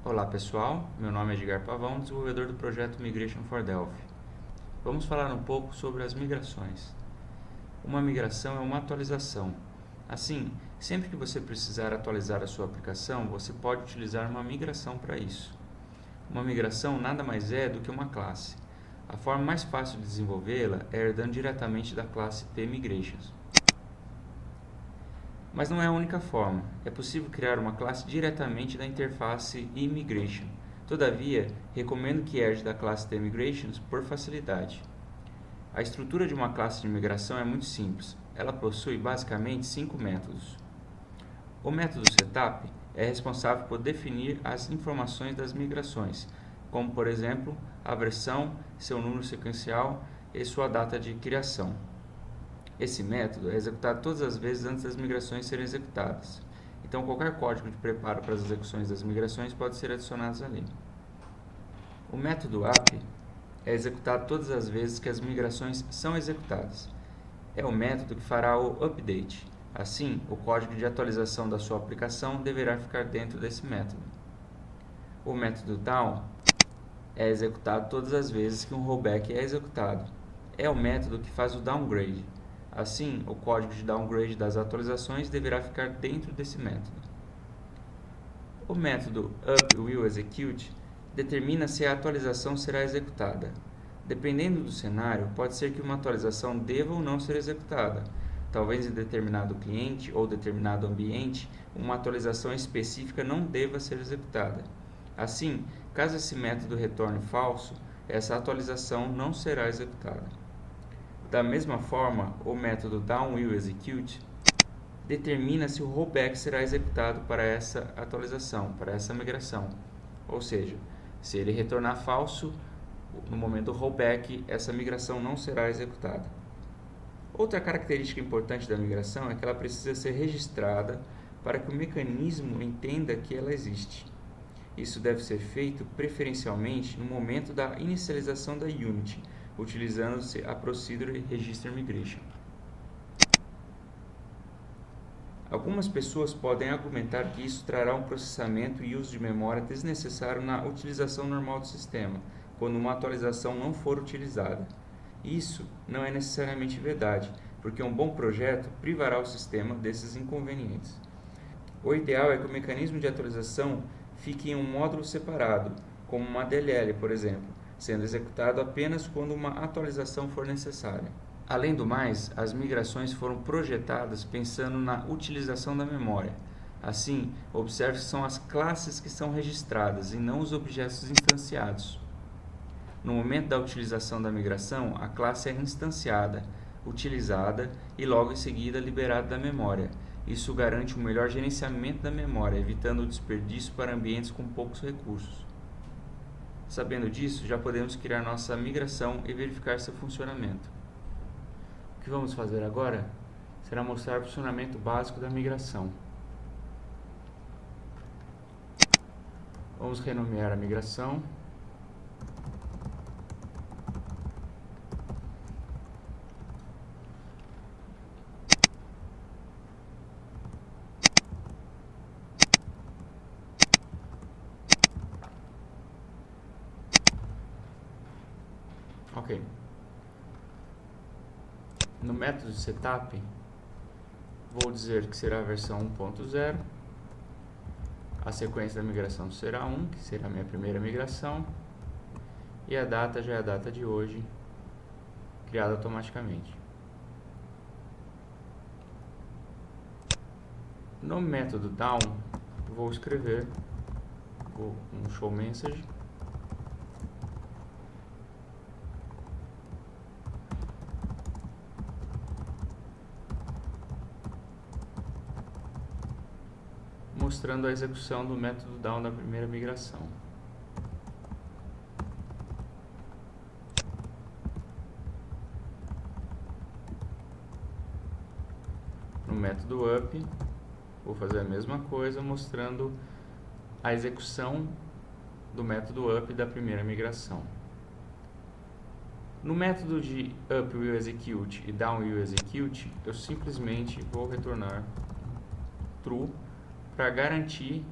Olá pessoal, meu nome é Edgar Pavão, desenvolvedor do projeto Migration for Delphi. Vamos falar um pouco sobre as migrações. Uma migração é uma atualização. Assim, sempre que você precisar atualizar a sua aplicação, você pode utilizar uma migração para isso. Uma migração nada mais é do que uma classe. A forma mais fácil de desenvolvê-la é herdando diretamente da classe pMigrations. Mas não é a única forma. É possível criar uma classe diretamente da interface iMigration. Todavia, recomendo que herde da classe tMigrations por facilidade. A estrutura de uma classe de migração é muito simples. Ela possui basicamente 5 métodos. O método setup é responsável por definir as informações das migrações, como por exemplo, a versão, seu número sequencial e sua data de criação. Esse método é executado todas as vezes antes das migrações serem executadas. Então, qualquer código de preparo para as execuções das migrações pode ser adicionado ali. O método up é executado todas as vezes que as migrações são executadas. É o método que fará o update. Assim, o código de atualização da sua aplicação deverá ficar dentro desse método. O método down é executado todas as vezes que um rollback é executado. É o método que faz o downgrade. Assim, o código de downgrade das atualizações deverá ficar dentro desse método. O método upWillExecute determina se a atualização será executada. Dependendo do cenário, pode ser que uma atualização deva ou não ser executada. Talvez em determinado cliente ou determinado ambiente, uma atualização específica não deva ser executada. Assim, caso esse método retorne falso, essa atualização não será executada. Da mesma forma, o método downWillExecute determina se o rollback será executado para essa atualização, para essa migração. Ou seja, se ele retornar falso, no momento do rollback, essa migração não será executada. Outra característica importante da migração é que ela precisa ser registrada para que o mecanismo entenda que ela existe. Isso deve ser feito preferencialmente no momento da inicialização da Unity, utilizando-se a Procedure Register Migration. Algumas pessoas podem argumentar que isso trará um processamento e uso de memória desnecessário na utilização normal do sistema, quando uma atualização não for utilizada. Isso não é necessariamente verdade, porque um bom projeto privará o sistema desses inconvenientes. O ideal é que o mecanismo de atualização fique em um módulo separado, como uma DLL, por exemplo, sendo executado apenas quando uma atualização for necessária. Além do mais, as migrações foram projetadas pensando na utilização da memória. Assim, observe que são as classes que são registradas e não os objetos instanciados. No momento da utilização da migração, a classe é instanciada, utilizada e logo em seguida liberada da memória. Isso garante um melhor gerenciamento da memória, evitando o desperdício para ambientes com poucos recursos. Sabendo disso, já podemos criar nossa migração e verificar seu funcionamento. O que vamos fazer agora será mostrar o funcionamento básico da migração. Vamos renomear a migração. Ok. No método setup, vou dizer que será a versão 1.0. A sequência da migração será 1, que será a minha primeira migração. E a data já é a data de hoje, criada automaticamente. No método down, vou escrever um show message. Mostrando a execução do método down da primeira migração. No método up, vou fazer a mesma coisa, mostrando a execução do método up da primeira migração. No método de upWillExecute e downWillExecute, eu simplesmente vou retornar true para garantir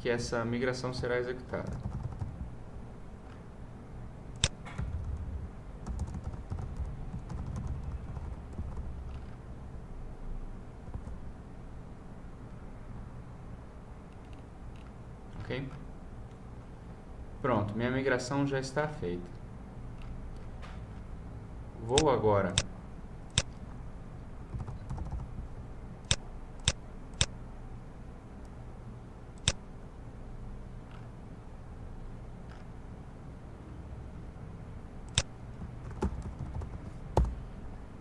que essa migração será executada. Ok? Pronto, minha migração já está feita. Vou agora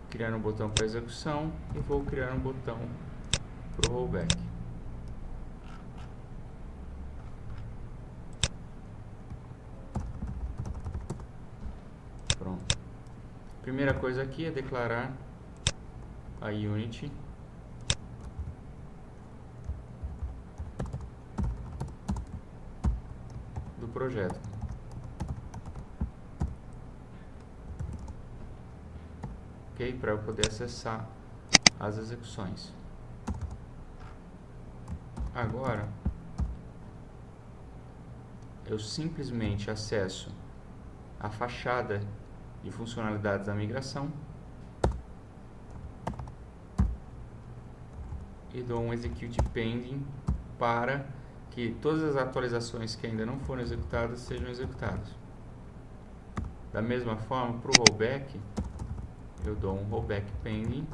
criar um botão para execução e vou criar um botão para o rollback. Pronto. Primeira coisa aqui é declarar a Unity do projeto. Ok? Para eu poder acessar as execuções. Agora, eu simplesmente acesso a fachada de funcionalidades da migração e dou um execute pending para que todas as atualizações que ainda não foram executadas sejam executadas. Da mesma forma, para o rollback, eu dou um rollback pending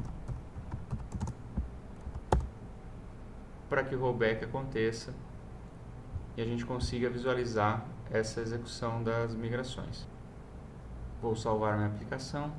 para que o rollback aconteça e a gente consiga visualizar essa execução das migrações. Vou salvar minha aplicação.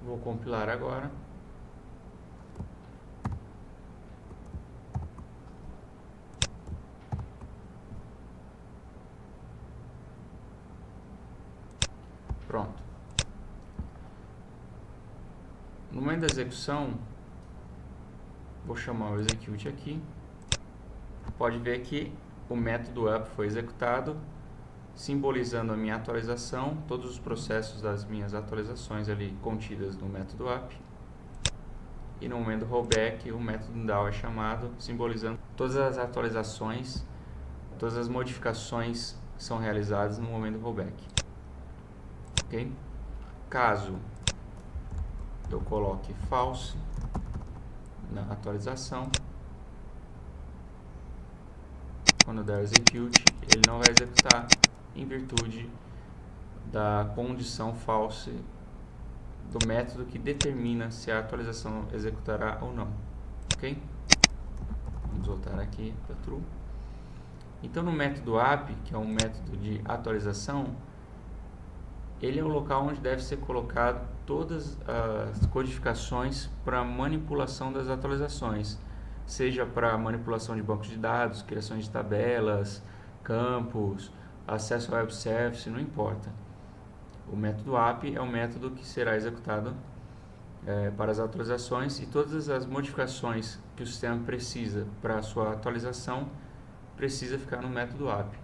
Vou compilar agora. Pronto. No momento da execução, vou chamar o execute aqui. Pode ver que o método up foi executado, simbolizando a minha atualização, todos os processos das minhas atualizações ali contidas no método up. E no momento do rollback, o método down é chamado, simbolizando todas as atualizações, todas as modificações que são realizadas no momento do rollback. Ok? Caso eu coloque false na atualização, quando der execute, ele não vai executar em virtude da condição false do método que determina se a atualização executará ou não. Ok? Vamos voltar aqui para true. Então, no método app, que é um método de atualização, ele é o local onde deve ser colocado todas as codificações para manipulação das atualizações, seja para manipulação de bancos de dados, criação de tabelas, campos, acesso ao web service, não importa. O método app é um método que será executado para as atualizações, e todas as modificações que o sistema precisa para a sua atualização precisa ficar no método app.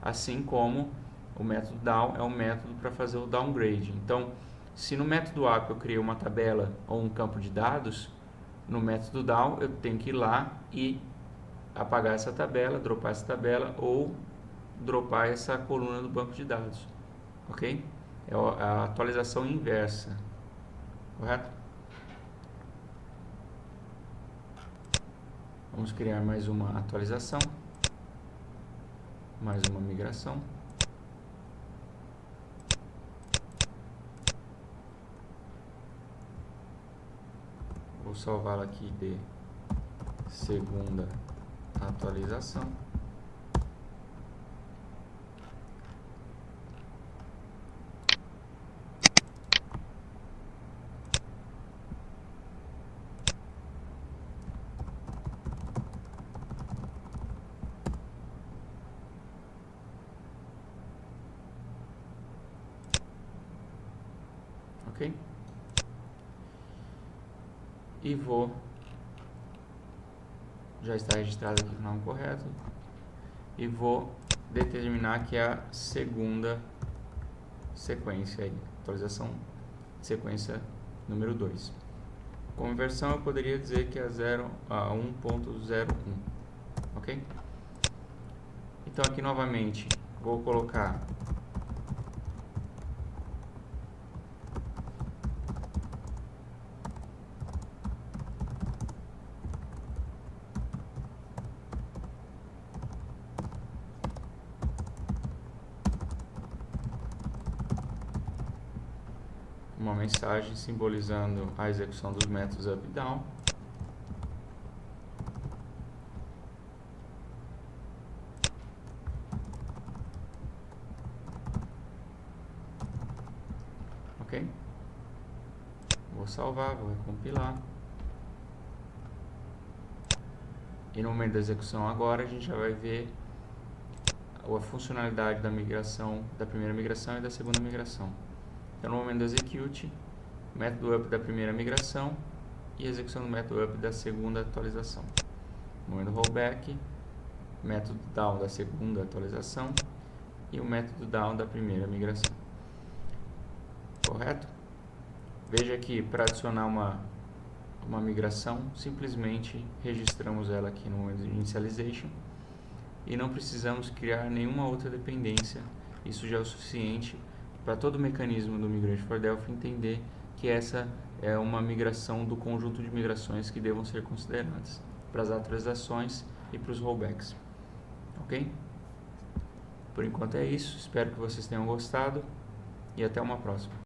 Assim como o método down é um método para fazer o downgrade. Então, se no método app eu criei uma tabela ou um campo de dados, no método down eu tenho que ir lá e apagar essa tabela, dropar essa tabela ou dropar essa coluna do banco de dados. Ok? É a atualização inversa. Correto? Vamos criar mais uma atualização. Mais uma migração. Vou salvá-la aqui de segunda atualização. Ok? E já está registrado aqui o nome correto, e vou determinar que é a segunda sequência aí, atualização de sequência número 2. Conversão eu poderia dizer que é 0 a 1.01, ok? Então aqui novamente vou colocar uma mensagem simbolizando a execução dos métodos up e down. Ok? Vou salvar, vou recompilar. E no momento da execução agora a gente já vai ver a funcionalidade da migração, da primeira migração e da segunda migração. Então no momento do execute, método up da primeira migração e execução do método up da segunda atualização. No momento do rollback, método down da segunda atualização e o método down da primeira migração. Correto? Veja que para adicionar uma migração, simplesmente registramos ela aqui no momento de initialization e não precisamos criar nenhuma outra dependência. Isso já é o suficiente para todo o mecanismo do Migrate for Delphi entender que essa é uma migração do conjunto de migrações que devam ser consideradas para as atualizações e para os rollbacks. Ok? Por enquanto é isso, espero que vocês tenham gostado e até uma próxima.